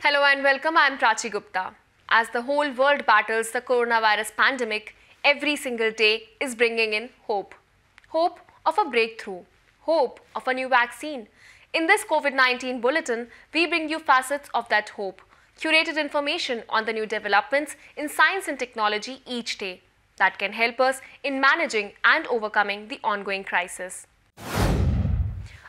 Hello and welcome, I am Prachi Gupta. As the whole world battles the coronavirus pandemic, every single day is bringing in hope. Hope of a breakthrough. Hope of a new vaccine. In this COVID-19 bulletin, we bring you facets of that hope. Curated information on the new developments in science and technology each day that can help us in managing and overcoming the ongoing crisis.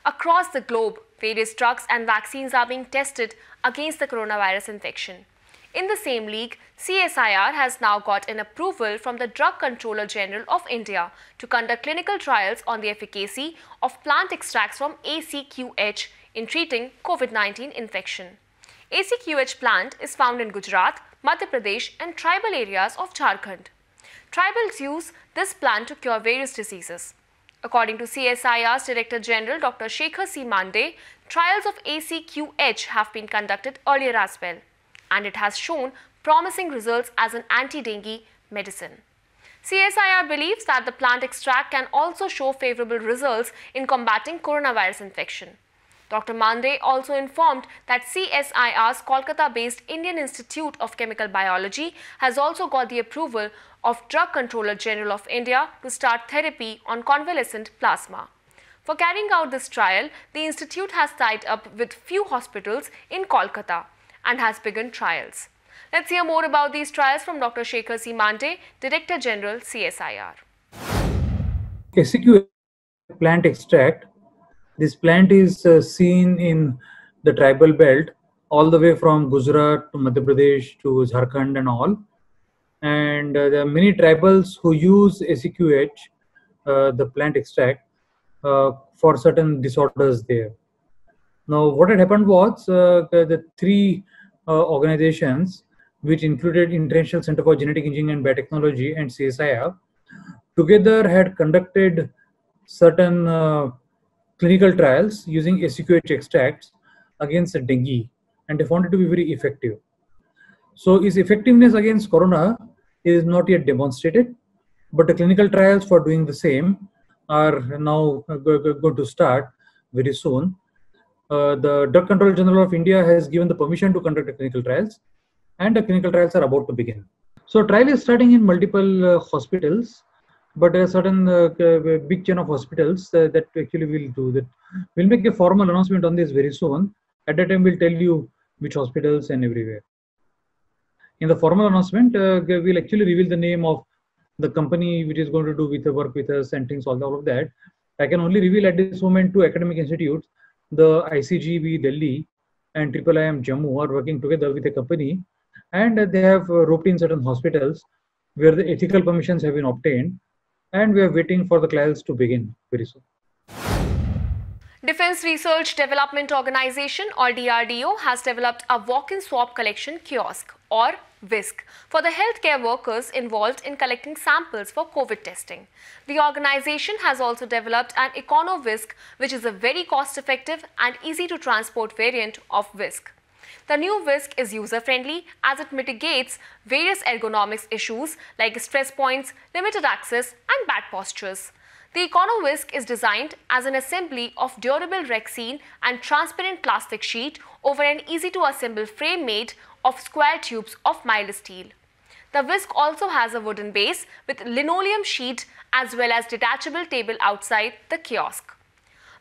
Across the globe, various drugs and vaccines are being tested against the coronavirus infection. In the same league, CSIR has now got an approval from the Drug Controller General of India to conduct clinical trials on the efficacy of plant extracts from ACQH in treating COVID-19 infection. ACQH plant is found in Gujarat, Madhya Pradesh and tribal areas of Jharkhand. Tribals use this plant to cure various diseases. According to CSIR's Director General Dr. Shekhar C. Mande, trials of ACQH have been conducted earlier as well, and it has shown promising results as an anti-dengue medicine. CSIR believes that the plant extract can also show favorable results in combating coronavirus infection. Dr. Mande also informed that CSIR's Kolkata-based Indian Institute of Chemical Biology has also got the approval of Drug Controller General of India to start therapy on convalescent plasma. For carrying out this trial, the institute has tied up with few hospitals in Kolkata and has begun trials. Let's hear more about these trials from Dr. Shekhar C. Mande, Director General, CSIR. ACQH plant extract. This plant is seen in the tribal belt all the way from Gujarat to Madhya Pradesh to Jharkhand and all. And there are many tribals who use ACQH, the plant extract, for certain disorders there. Now, what had happened was the three organizations, which included International Center for Genetic Engineering and Biotechnology and CSIR, together had conducted certain clinical trials using ACQH extracts against dengue, and they found it to be very effective. So its effectiveness against corona is not yet demonstrated, but the clinical trials for doing the same are now going to start very soon. The Drug Controller General of India has given the permission to conduct the clinical trials, and the clinical trials are about to begin. So trial is starting in multiple hospitals, but there are certain big chain of hospitals that actually will do that. We'll make a formal announcement on this very soon. At that time, we'll tell you which hospitals and everywhere. In the formal announcement, we'll actually reveal the name of the company which is going to do with the work with us and things, all of that. I can only reveal at this moment two academic institutes, the ICGB Delhi and IIIM Jammu are working together with a company, and they have roped in certain hospitals where the ethical permissions have been obtained, and we are waiting for the trials to begin very soon. Defense Research Development Organization or DRDO has developed a walk-in swab collection kiosk or WISC for the healthcare workers involved in collecting samples for COVID testing. The organization has also developed an Econo-WISC, which is a very cost-effective and easy to transport variant of WISC. The new WISC is user-friendly as it mitigates various ergonomics issues like stress points, limited access and bad postures. The Econo-WISC is designed as an assembly of durable Rexine and transparent plastic sheet over an easy-to-assemble frame made of square tubes of mild steel. The WISC also has a wooden base with linoleum sheet as well as detachable table outside the kiosk.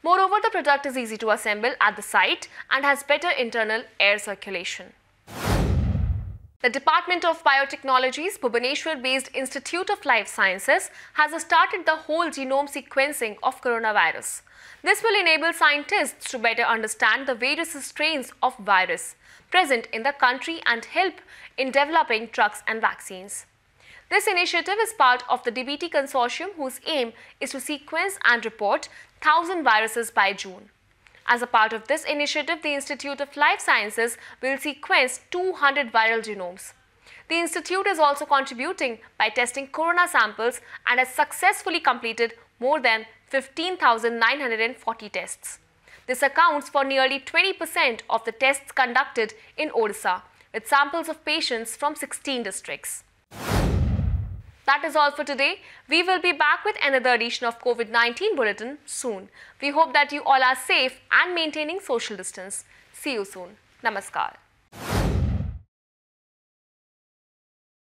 Moreover, the product is easy to assemble at the site and has better internal air circulation. The Department of Biotechnology's Bhubaneswar-based Institute of Life Sciences has started the whole genome sequencing of coronavirus. This will enable scientists to better understand the various strains of virus present in the country and help in developing drugs and vaccines. This initiative is part of the DBT consortium whose aim is to sequence and report 1,000 viruses by June. As a part of this initiative, the Institute of Life Sciences will sequence 200 viral genomes. The institute is also contributing by testing corona samples and has successfully completed more than 15,940 tests. This accounts for nearly 20% of the tests conducted in Odisha, with samples of patients from 16 districts. That is all for today. We will be back with another edition of COVID-19 Bulletin soon. We hope that you all are safe and maintaining social distance. See you soon. Namaskar.